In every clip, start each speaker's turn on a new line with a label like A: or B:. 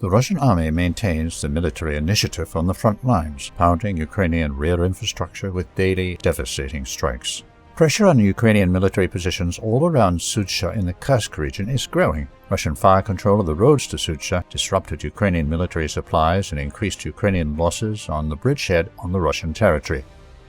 A: The Russian army maintains the military initiative on the front lines, pounding Ukrainian rear infrastructure with daily devastating strikes. Pressure on Ukrainian military positions all around Sudzha in the Kursk region is growing. Russian fire control of the roads to Sudzha disrupted Ukrainian military supplies and increased Ukrainian losses on the bridgehead on the Russian territory.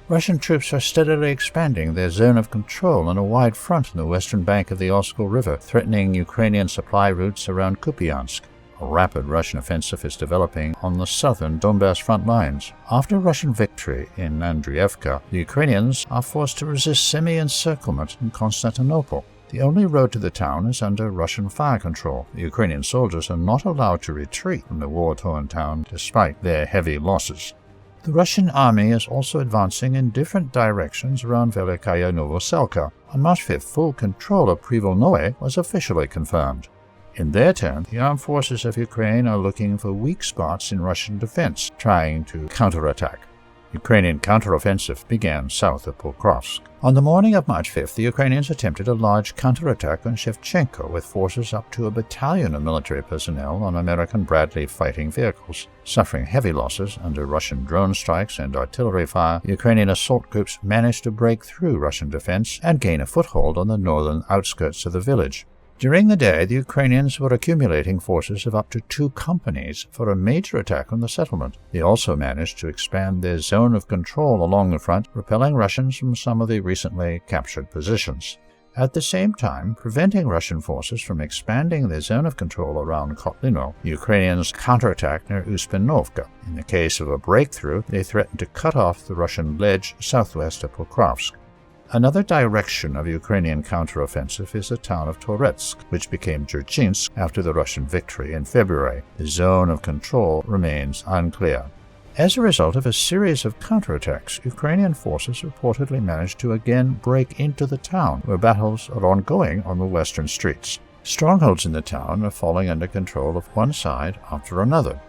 A: Russian troops are steadily expanding their zone of control on a wide front on the western bank of the Oskol River, threatening Ukrainian supply routes around Kupiansk. A rapid Russian offensive is developing on the southern Donbass front lines. After Russian victory in Andriivka, the Ukrainians are forced to resist semi-encirclement in Constantinople. The only road to the town is under Russian fire control. The Ukrainian soldiers are not allowed to retreat from the war-torn town despite their heavy losses. The Russian army is also advancing in different directions around Velikaya Novoselka. On March 5th, full control of Privolnoye was officially confirmed. In their turn, the armed forces of Ukraine are looking for weak spots in Russian defense, trying to counterattack. Ukrainian counteroffensive began south of Pokrovsk. On the morning of March 5th, the Ukrainians attempted a large counterattack on Shevchenko with forces up to a battalion of military personnel on American Bradley fighting vehicles. Suffering heavy losses under Russian drone strikes and artillery fire, Ukrainian assault groups managed to break through Russian defense and gain a foothold on the northern outskirts of the village. During the day, the Ukrainians were accumulating forces of up to 2 companies for a major attack on the settlement. They also managed to expand their zone of control along the front, repelling Russians from some of the recently captured positions. At the same time, preventing Russian forces from expanding their zone of control around Kotlino, the Ukrainians counterattacked near Uspinovka. In the case of a breakthrough, they threatened to cut off the Russian ledge southwest of Pokrovsk. Another direction of Ukrainian counteroffensive is the town of Toretsk, which became Dzerzhinsk after the Russian victory in February. The zone of control remains unclear. As a result of a series of counterattacks, Ukrainian forces reportedly managed to again break into the town, where battles are ongoing on the western streets. Strongholds in the town are falling under control of one side after another.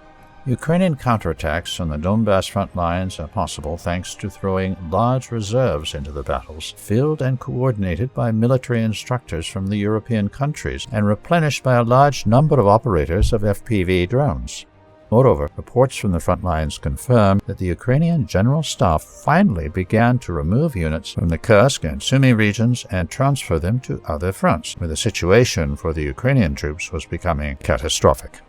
A: Ukrainian counterattacks on the Donbass front lines are possible thanks to throwing large reserves into the battles, filled and coordinated by military instructors from the European countries and replenished by a large number of operators of FPV drones. Moreover, reports from the front lines confirm that the Ukrainian General Staff finally began to remove units from the Kursk and Sumy regions and transfer them to other fronts, where the situation for the Ukrainian troops was becoming catastrophic.